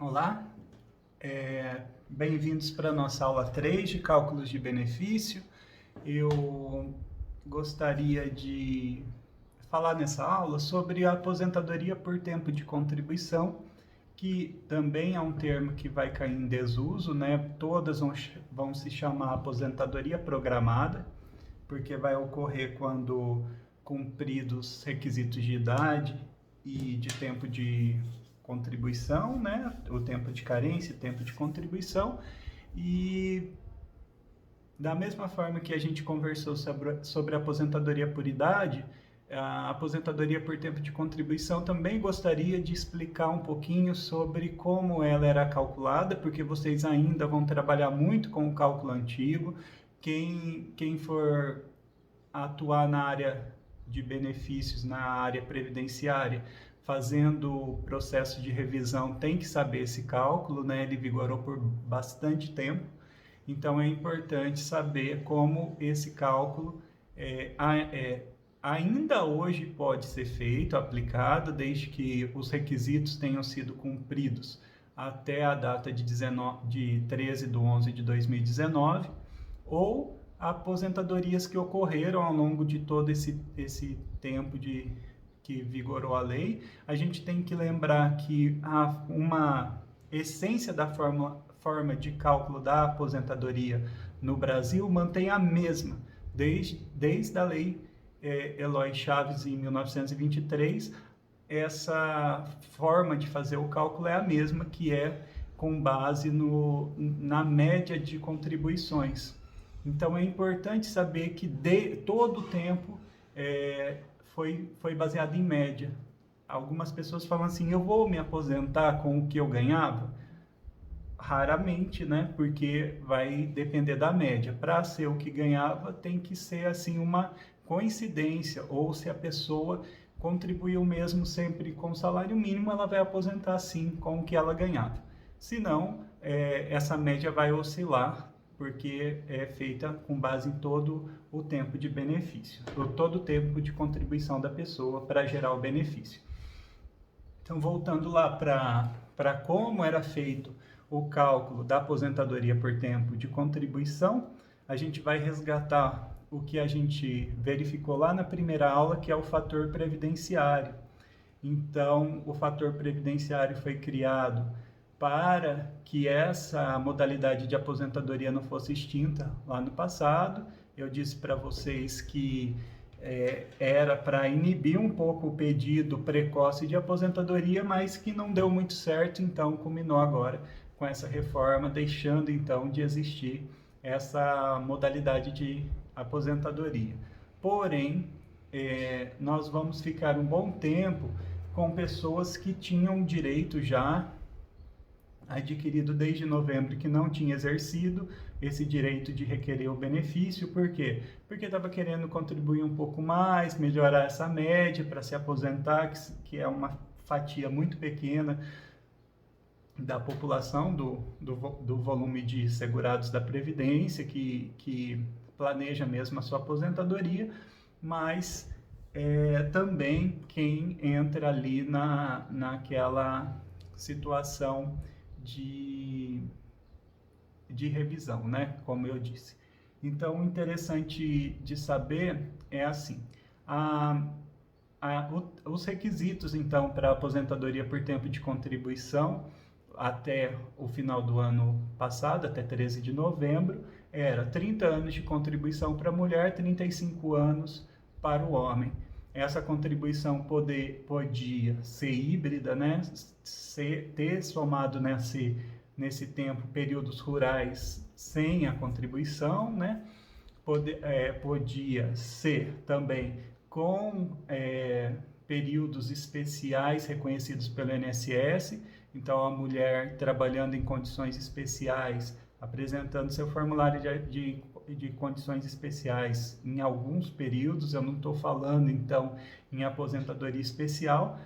Olá, bem-vindos para a nossa aula 3 de cálculos de benefício. Eu gostaria de falar nessa aula sobre a aposentadoria por tempo de contribuição, que também é um termo que vai cair em desuso, né? Todas vão se chamar aposentadoria programada, porque vai ocorrer quando cumpridos requisitos de idade e de tempo de contribuição, né? O tempo de carência e tempo de contribuição. E da mesma forma que a gente conversou sobre a aposentadoria por idade, a aposentadoria por tempo de contribuição, também gostaria de explicar um pouquinho sobre como ela era calculada, porque vocês ainda vão trabalhar muito com o cálculo antigo. Quem for atuar na área de benefícios, na área previdenciária, fazendo o processo de revisão, tem que saber esse cálculo, né? Ele vigorou por bastante tempo, então é importante saber como esse cálculo ainda hoje pode ser feito, aplicado, desde que os requisitos tenham sido cumpridos até a data de 13 de 11 de 2019, ou aposentadorias que ocorreram ao longo de todo esse tempo que vigorou a lei. A gente tem que lembrar que uma essência da forma de cálculo da aposentadoria no Brasil mantém a mesma, desde a lei Eloy Chaves em 1923, essa forma de fazer o cálculo é a mesma, que é com base na média de contribuições. Então é importante saber que todo o tempo foi baseado em média. Algumas pessoas falam assim, eu vou me aposentar com o que eu ganhava? Raramente, né? Porque vai depender da média. Para ser o que ganhava, tem que ser assim uma coincidência, ou se a pessoa contribuiu mesmo sempre com o salário mínimo, ela vai aposentar sim com o que ela ganhava. Se não, essa média vai oscilar, porque é feita com base em todo o tempo de benefício, todo o tempo de contribuição da pessoa para gerar o benefício. Então, voltando lá para como era feito o cálculo da aposentadoria por tempo de contribuição, a gente vai resgatar o que a gente verificou lá na primeira aula, que é o fator previdenciário. Então, o fator previdenciário foi criado para que essa modalidade de aposentadoria não fosse extinta lá no passado. Eu disse para vocês que era para inibir um pouco o pedido precoce de aposentadoria, mas que não deu muito certo, então culminou agora com essa reforma, deixando então de existir essa modalidade de aposentadoria. Porém, nós vamos ficar um bom tempo com pessoas que tinham direito já adquirido desde novembro, que não tinha exercido esse direito de requerer o benefício. Por quê? Porque estava querendo contribuir um pouco mais, melhorar essa média para se aposentar, que é uma fatia muito pequena da população, do volume de segurados da Previdência, que planeja mesmo a sua aposentadoria, mas também quem entra ali naquela situação de revisão, né? Como eu disse. Então, o interessante de saber é assim, os requisitos, então, para a aposentadoria por tempo de contribuição, até o final do ano passado, até 13 de novembro, era 30 anos de contribuição para a mulher, 35 anos para o homem. Essa contribuição podia ser híbrida, né? Ter somado nesse tempo períodos rurais sem a contribuição, né? Podia ser também com períodos especiais reconhecidos pelo INSS, então a mulher trabalhando em condições especiais, apresentando seu formulário de condições especiais em alguns períodos. Eu não estou falando então em aposentadoria especial,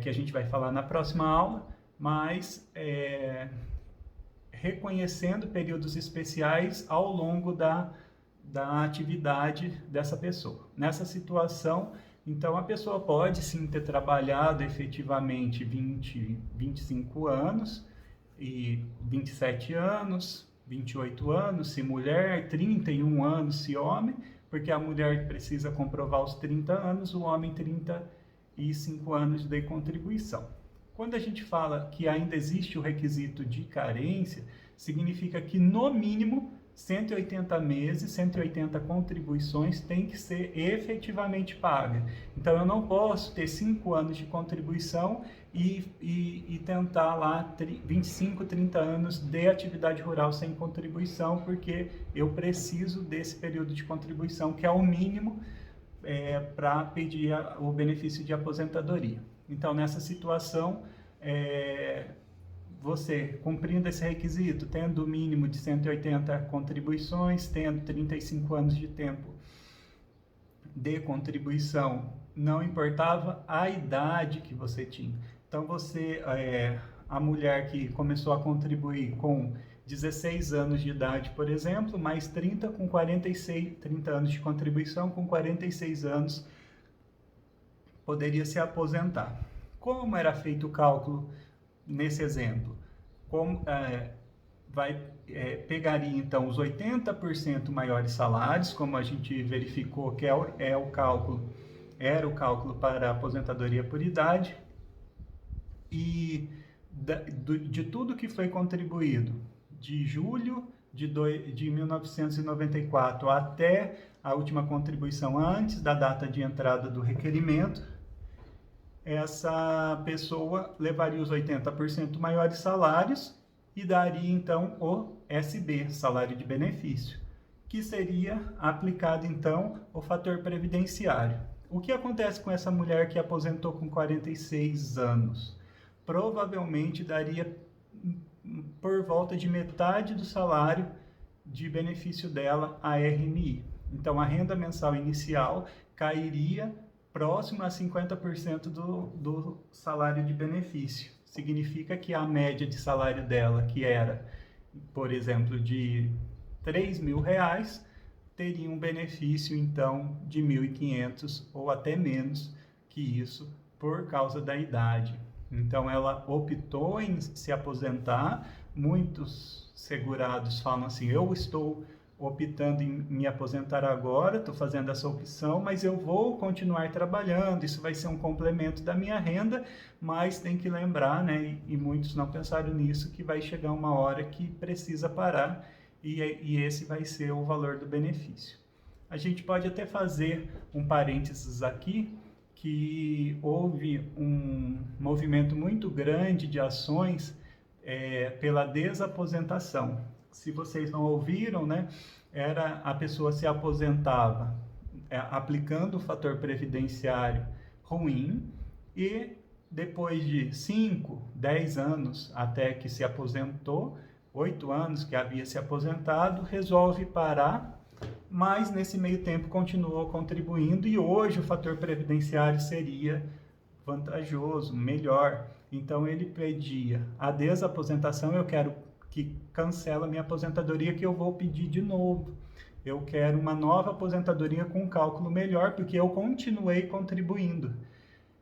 que a gente vai falar na próxima aula, mas reconhecendo períodos especiais ao longo da atividade dessa pessoa. Nessa situação, Então, a pessoa pode sim ter trabalhado efetivamente 25 anos, e 27 anos, 28 anos se mulher, 31 anos se homem, porque a mulher precisa comprovar os 30 anos, o homem 35 anos de contribuição. Quando a gente fala que ainda existe o requisito de carência, significa que no mínimo 180 meses, 180 contribuições tem que ser efetivamente paga. Então, eu não posso ter 5 anos de contribuição e tentar lá 25, 30 anos de atividade rural sem contribuição, porque eu preciso desse período de contribuição, que é o mínimo para pedir o benefício de aposentadoria. Então, nessa situação, você cumprindo esse requisito, tendo o mínimo de 180 contribuições, tendo 35 anos de tempo de contribuição, não importava a idade que você tinha. Então, a mulher que começou a contribuir com 16 anos de idade, por exemplo, mais 30 com 46, 30 anos de contribuição, com 46 anos poderia se aposentar. Como era feito o cálculo nesse exemplo? Pegaria então os 80% maiores salários, como a gente verificou que era o cálculo para a aposentadoria por idade, e de tudo que foi contribuído de julho de 1994 até a última contribuição antes da data de entrada do requerimento, essa pessoa levaria os 80% maiores salários e daria então o SB, salário de benefício, que seria aplicado então o fator previdenciário. O que acontece com essa mulher que aposentou com 46 anos? Provavelmente daria por volta de metade do salário de benefício dela a RMI. Então, a renda mensal inicial cairia próximo a 50% do salário de benefício. Significa que a média de salário dela, que era, por exemplo, de R$3.000, teria um benefício, então, de 1.500 ou até menos que isso, por causa da idade. Então, ela optou em se aposentar. Muitos segurados falam assim, eu estou optando em me aposentar agora, estou fazendo essa opção, mas eu vou continuar trabalhando, isso vai ser um complemento da minha renda, mas tem que lembrar, né, e muitos não pensaram nisso, que vai chegar uma hora que precisa parar, e esse vai ser o valor do benefício. A gente pode até fazer um parênteses aqui, que houve um movimento muito grande de ações pela desaposentação. Se vocês não ouviram, né, a pessoa se aposentava aplicando o fator previdenciário ruim e depois de 5, 10 anos até que se aposentou, 8 anos que havia se aposentado, resolve parar, mas nesse meio tempo continuou contribuindo e hoje o fator previdenciário seria vantajoso, melhor. Então ele pedia a desaposentação, eu quero que cancela minha aposentadoria, que eu vou pedir de novo. Eu quero uma nova aposentadoria com um cálculo melhor, porque eu continuei contribuindo.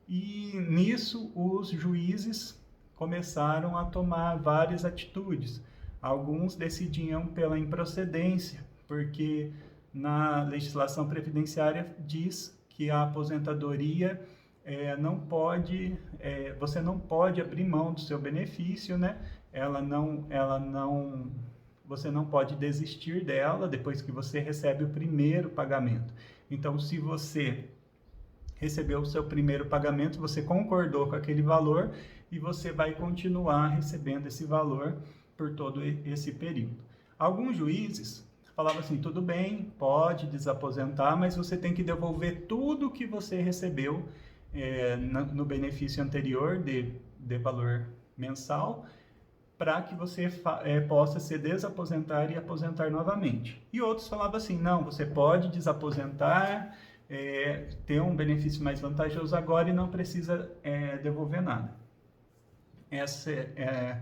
E nisso os juízes começaram a tomar várias atitudes. Alguns decidiam pela improcedência, porque na legislação previdenciária diz que a aposentadoria você não pode abrir mão do seu benefício, né? Você não pode desistir dela depois que você recebe o primeiro pagamento. Então, se você recebeu o seu primeiro pagamento, você concordou com aquele valor e você vai continuar recebendo esse valor por todo esse período. Alguns juízes falavam assim, tudo bem, pode desaposentar, mas você tem que devolver tudo que você recebeu no benefício anterior de valor mensal, para que você possa se desaposentar e aposentar novamente. E outros falavam assim, não, você pode desaposentar, ter um benefício mais vantajoso agora e não precisa devolver nada. Essa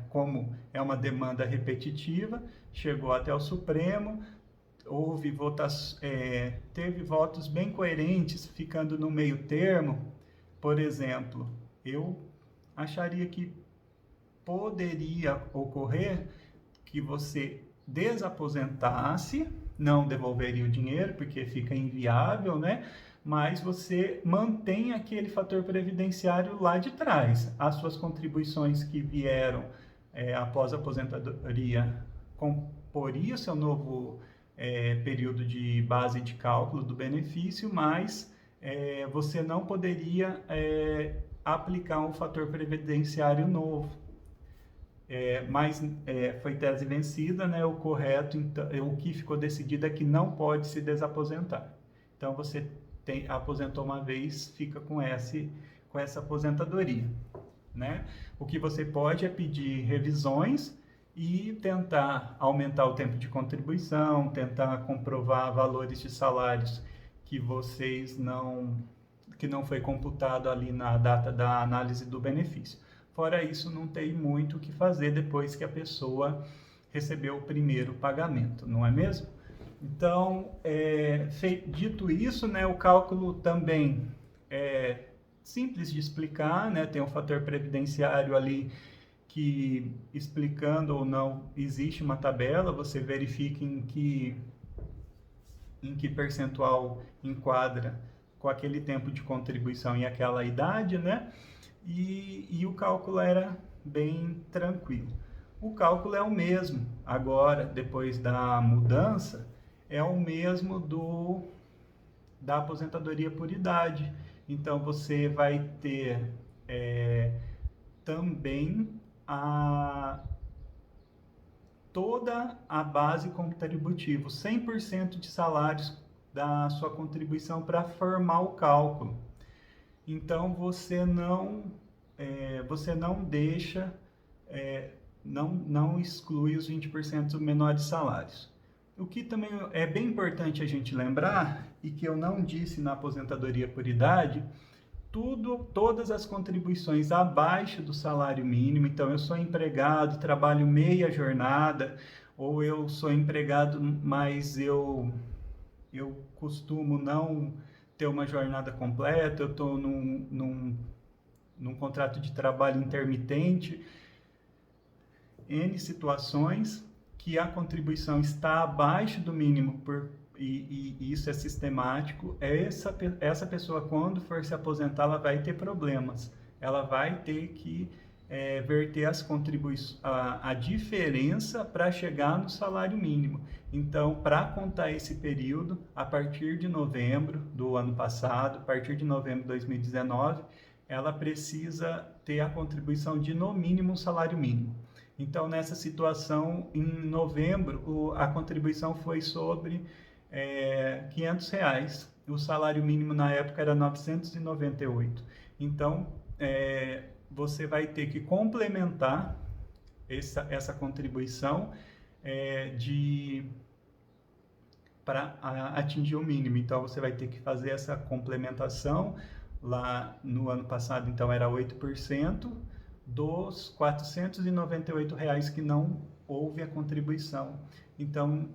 como é uma demanda repetitiva, chegou até o Supremo, teve votos bem coerentes, ficando no meio termo. Por exemplo, eu acharia que poderia ocorrer que você desaposentasse, não devolveria o dinheiro, porque fica inviável, né? Mas você mantém aquele fator previdenciário lá de trás. As suas contribuições que vieram após a aposentadoria comporia seu novo período de base de cálculo do benefício, mas você não poderia aplicar um fator previdenciário novo. Mas foi tese vencida, né? O correto, então, o que ficou decidido é que não pode se desaposentar. Então, você aposentou uma vez, fica com essa aposentadoria, né? O que você pode é pedir revisões e tentar aumentar o tempo de contribuição, tentar comprovar valores de salários que não foi computado ali na data da análise do benefício. Fora isso, não tem muito o que fazer depois que a pessoa recebeu o primeiro pagamento, não é mesmo? Então, dito isso, né, o cálculo também é simples de explicar, né, tem um fator previdenciário ali que, explicando ou não, existe uma tabela, você verifica em que percentual enquadra com aquele tempo de contribuição e aquela idade, né? E o cálculo era bem tranquilo. O cálculo é o mesmo agora, depois da mudança, é o mesmo da aposentadoria por idade. Então, você vai ter também toda a base contributiva, 100% de salários da sua contribuição para formar o cálculo. Então, você não deixa, não exclui os 20% menores salários. O que também é bem importante a gente lembrar, e que eu não disse na aposentadoria por idade, todas as contribuições abaixo do salário mínimo, então eu sou empregado, trabalho meia jornada, ou eu sou empregado, mas eu costumo não ter uma jornada completa, eu estou num contrato de trabalho intermitente, N situações que a contribuição está abaixo do mínimo, e isso é sistemático, essa pessoa, quando for se aposentar, ela vai ter problemas, ela vai ter que verter as contribuições, a diferença para chegar no salário mínimo. Então, para contar esse período, a partir de novembro do ano passado, a partir de novembro de 2019, ela precisa ter a contribuição de, no mínimo, um salário mínimo. Então, nessa situação, em novembro, a contribuição foi sobre R$500. O salário mínimo na época era 998. Então, você vai ter que complementar essa contribuição para atingir o mínimo. Então, você vai ter que fazer essa complementação. Lá no ano passado, então, era 8% dos R$498 que não houve a contribuição. Então,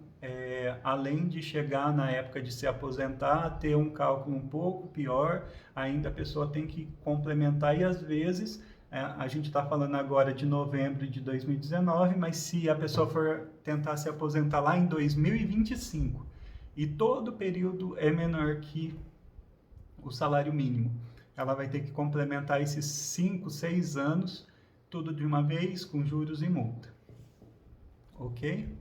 além de chegar na época de se aposentar, ter um cálculo um pouco pior, ainda a pessoa tem que complementar, e às vezes, a gente está falando agora de novembro de 2019, mas se a pessoa for tentar se aposentar lá em 2025, e todo o período é menor que o salário mínimo, ela vai ter que complementar esses 5, 6 anos, tudo de uma vez, com juros e multa. Ok?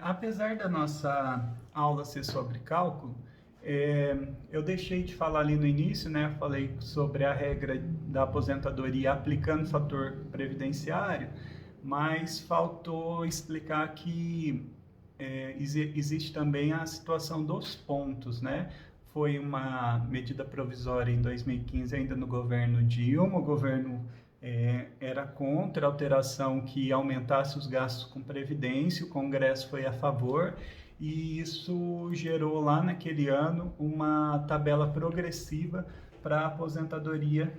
Apesar da nossa aula ser sobre cálculo, eu deixei de falar ali no início, né? Falei sobre a regra da aposentadoria aplicando o fator previdenciário, mas faltou explicar que existe também a situação dos pontos, né? Foi uma medida provisória em 2015, ainda no governo Dilma. O governo era contra a alteração que aumentasse os gastos com previdência, o Congresso foi a favor, e isso gerou lá naquele ano uma tabela progressiva para a aposentadoria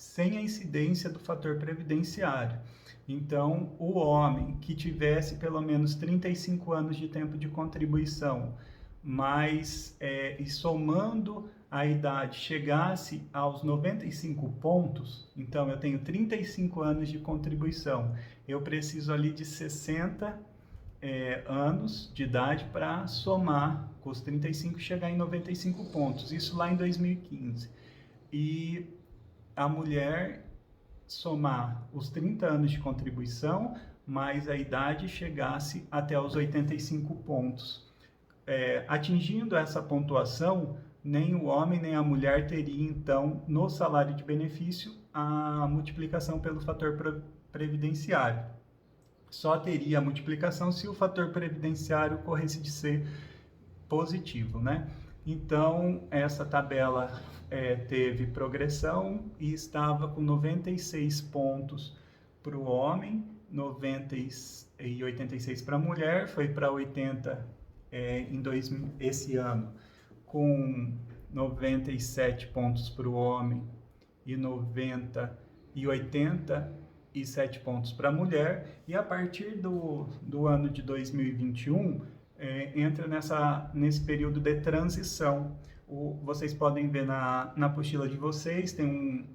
sem a incidência do fator previdenciário. Então, o homem que tivesse pelo menos 35 anos de tempo de contribuição, mas e somando a idade chegasse aos 95 pontos, então eu tenho 35 anos de contribuição, eu preciso ali de 60 anos de idade para somar com os 35 e chegar em 95 pontos, isso lá em 2015. E a mulher somar os 30 anos de contribuição, mais a idade chegasse até os 85 pontos. Atingindo essa pontuação, nem o homem nem a mulher teria, então, no salário de benefício, a multiplicação pelo fator previdenciário. Só teria a multiplicação se o fator previdenciário corresse de ser positivo, né? Então, essa tabela teve progressão e estava com 96 pontos para o homem, 90 e 86 para a mulher, foi para 80 esse ano, com 97 pontos para o homem e 90 e 87 pontos para a mulher, e a partir do ano de 2021, entra nesse período de transição. Vocês podem ver na apostila de vocês, tem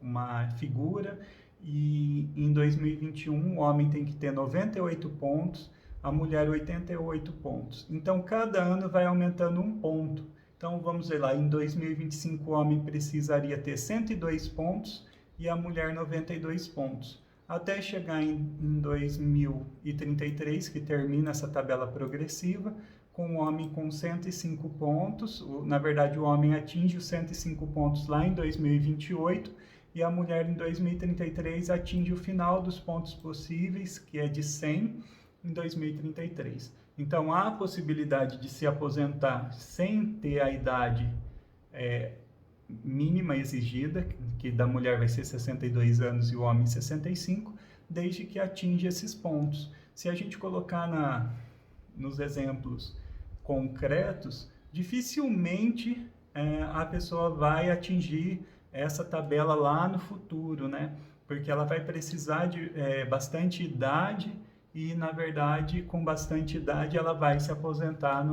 uma figura, e em 2021 o homem tem que ter 98 pontos, a mulher 88 pontos. Então, cada ano vai aumentando um ponto. Então, vamos ver lá, em 2025 o homem precisaria ter 102 pontos e a mulher 92 pontos. Até chegar em 2033, que termina essa tabela progressiva, com o homem com 105 pontos. Na verdade, o homem atinge os 105 pontos lá em 2028 e a mulher em 2033 atinge o final dos pontos possíveis, que é de 100, em 2033. Então, há a possibilidade de se aposentar sem ter a idade mínima exigida, que da mulher vai ser 62 anos e o homem 65, desde que atinja esses pontos. Se a gente colocar nos exemplos concretos, dificilmente a pessoa vai atingir essa tabela lá no futuro, né? Porque ela vai precisar de bastante idade e, na verdade, com bastante idade ela vai se aposentar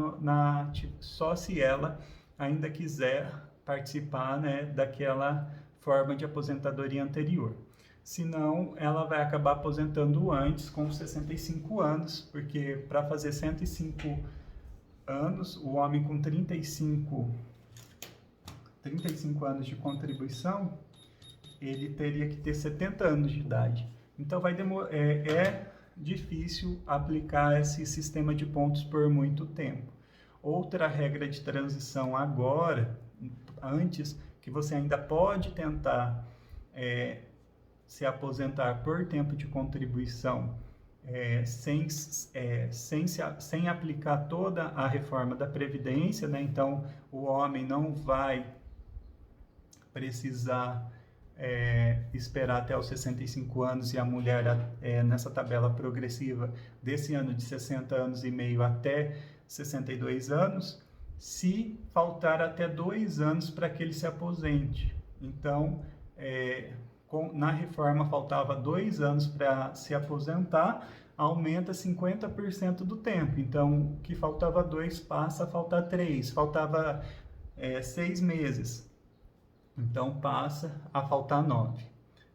só se ela ainda quiser participar, né, daquela forma de aposentadoria anterior. Senão, ela vai acabar aposentando antes, com 65 anos, porque para fazer 105 anos, o homem com 35 anos de contribuição, ele teria que ter 70 anos de idade. Então, vai é difícil aplicar esse sistema de pontos por muito tempo. Outra regra de transição agora, antes, que você ainda pode tentar se aposentar por tempo de contribuição sem aplicar toda a reforma da Previdência, né? Então, o homem não vai precisar esperar até os 65 anos e a mulher nessa tabela progressiva desse ano de 60 anos e meio até 62 anos, se faltar até 2 anos para que ele se aposente. Então, na reforma faltava 2 anos para se aposentar, aumenta 50% do tempo. Então, o que faltava 2 passa a faltar 3, faltava 6 meses. Então, passa a faltar 9.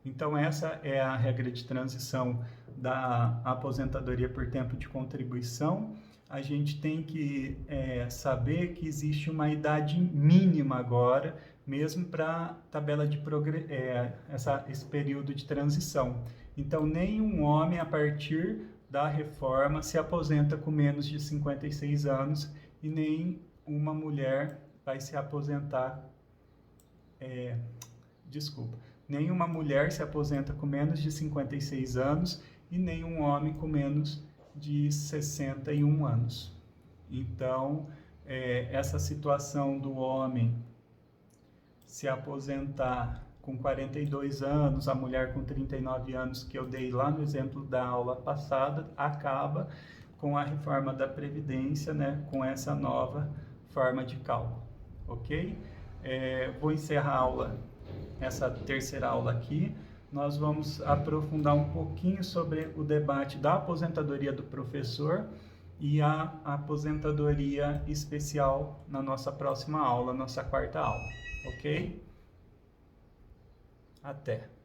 Então, essa é a regra de transição da aposentadoria por tempo de contribuição. A gente tem que saber que existe uma idade mínima agora, mesmo para tabela de esse período de transição. Então, nenhum homem, a partir da reforma, se aposenta com menos de 56 anos e nem uma mulher vai se aposentar nenhuma mulher se aposenta com menos de 56 anos e nenhum homem com menos de 61 anos. Então, essa situação do homem se aposentar com 42 anos, a mulher com 39 anos, que eu dei lá no exemplo da aula passada, acaba com a reforma da Previdência, né, com essa nova forma de cálculo, ok? Vou encerrar a aula essa terceira aula aqui, nós vamos aprofundar um pouquinho sobre o debate da aposentadoria do professor e a aposentadoria especial na nossa próxima aula, nossa quarta aula, ok? Até!